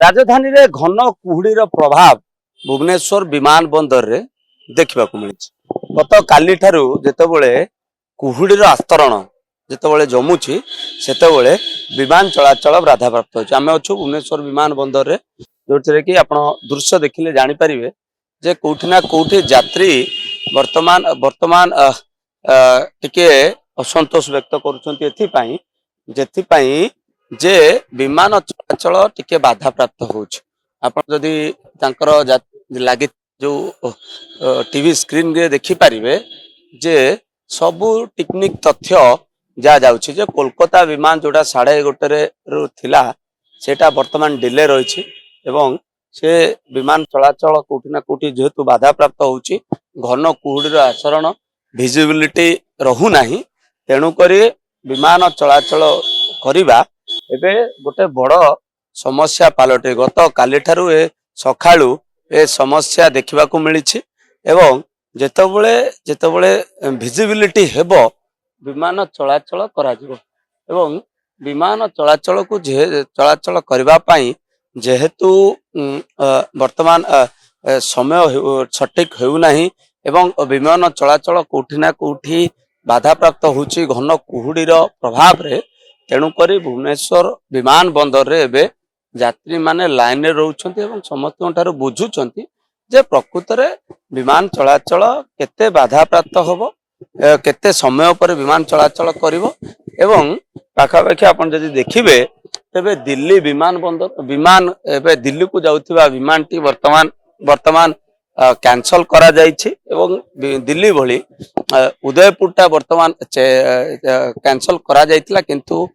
राजधानी रे घन कुहुड़ीर प्रभाव भुवनेश्वर विमान बंदर रे देखा मिली। गत काली ठारू जेतेबेले कुहुड़ीर आस्तरण जेतेबेले जमुची सेतेबेले विमान चलाचल बाधाप्राप्त होछि। आमे अछु भुवनेश्वर विमान बंदर रे जोथिरे कि आपण दृश्य देखिले जानि परिबे जे कोठी ना कोठी यात्री वर्तमान वर्तमान टिके असंतोष व्यक्त करूछन्ती एथि पई जे विमान चलाचल टिके बाधा प्राप्त होछि। आपण जदि तांकर लागि जो टीवी स्क्रीन रे देखि परिबे जे सबु टेक्निक तथ्य जा जाउछि जे कोलकाता विमान जोटा 1:30 रे थिला सेटा वर्तमान डिले रहिछि एवं से विमान चलाचल कोठी ना कोठी जेहेतु बाधा प्राप्त होछि घन कुहुड़ीर आचरण विजिबिलिटी रहू नाही तेणु करी विमान चलाचल करिबा एबे गोटे बड़ समस्या पालटे। गत काली ठारू ए सखाळू ए समस्या देखा मिली एवं जेतेबेले विजिबिलिटी हेबो विमान चलाचल करा जिवो एवं विमान चलाचल को चलाचल करबा पई जेहेतु वर्तमान समय सठिक हेउ नाही एवं विमान चलाचल कोठी ना कोठी बाधा प्राप्त होछि घन कुहुड़ीर प्रभाव रे। तेणु करी भुवनेश्वर विमान बंदर रे एबे यात्री माने लाइन रे रहउछन्ती एवं समस्त ठारू बुझुछन्ती जे प्रकृत रे विमान चलाचल केते बाधा प्राप्त होबो केते समय पर विमान चलाचल करिवो एवं पाखापाखि आपण जदि देखिबे तेबे दिल्ली विमान बंदर विमान एबे दिल्ली को जाउथिबा विमान टी वर्तमान कैंसल करा जाइछि एवं दिल्ली भली उदयपुर टा वर्तमान कैंसल करा जाइतिला किंतु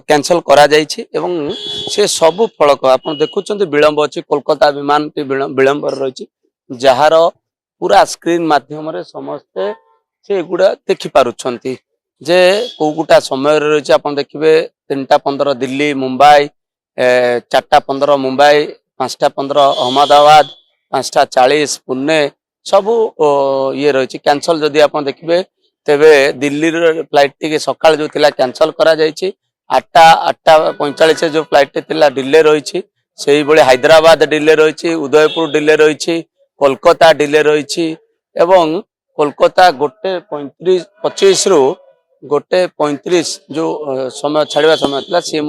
कैंसल करा जाइछि एवं से सब फलक आपण देखुछन्ती विलंब अछि। कोलकाता विमान टी विलंब रहिछि जहार पूरा स्क्रीन माध्यम रे समस्त से गुडा देखि पारुछन्ती जे कोगुटा समय रे रहिछि। आपण देखिबे 3:15 दिल्ली मुंबई 4:15 मुंबई 5:15 अहमदाबाद 5:40 पुणे सबु ये रही कैंसल जदि आप देखिए तेबे दिल्ली फ्लाइट टी सकाल जो थिला कैंसल करा जाइछि 8:45 जो फ्लाइट थिला डिले रही से बड़े हैदराबाद डिले रही उदयपुर डिले रही कोलकाता डिले रही एवं कोलकाता 1:25 रु 1:35 जो समय छाड़ा समय थिला सी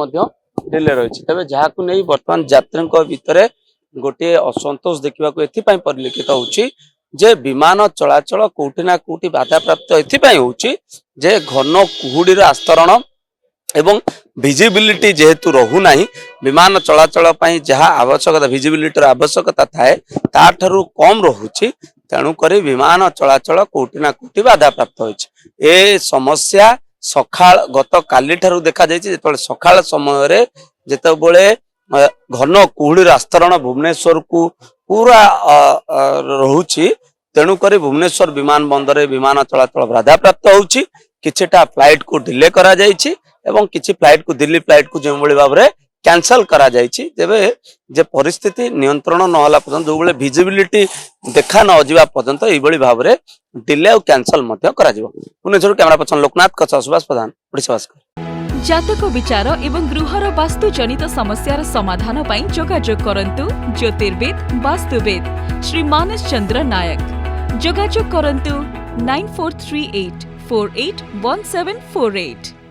डिले रही तेज जहाँ को नहीं वर्तमान यात्री भितर गोटे असंतोष देखा एथि परिलक्षित होछि जे विमान चलाचल कोठी ना कोठी बाधा प्राप्त एथि होछि जे घन कुहुड़ीर आस्तरण एवं विजिबिलिटी जेहेतु रहू नाही विमान चलाचल पई जहाँ आवश्यकता विजिबिलिटीर आवश्यकता थाए ता ठारू कम रहुछि तेणु करी विमान चलाचल कोठी ना कोठी बाधा प्राप्त होछि। ए समस्या सखाळ गत काली ठारू देखा जाइछि जेतबेले सखाळ समय रे जेतबेले घन कुहुड़ीर आस्तरण भुवनेश्वर को पूरा रहुछि तेणु करी भुवनेश्वर विमान बंदर विमान चलाचल बाधा प्राप्त होछि। किछिटा फ्लाइट को डिले करा जाइछि एवं किछि फ्लाइट को दिल्ली फ्लाइट को जो भली भाबरे कैंसल करा जाइछि जेबे जे परिस्थिति नियंत्रण न होला पर्यंत जो बले विजिबिलिटी देखा न जिबा पर्यंत एई भली भाबरे डिले और कैंसल मध्य करा जिवो। भुवनेश्वर कैमरा पर्सन लोकनाथ कच्छ सुभाष प्रधान ओडिशा भास्कर। जातक विचार एवं गृहर वास्तु जनित समस्यार समाधान ପାଇଁ जोगाजोग करंतु ज्योतिर्विद वास्तुविद श्री मानस चंद्र नायक। जोगाजोग करंतु 9438481748।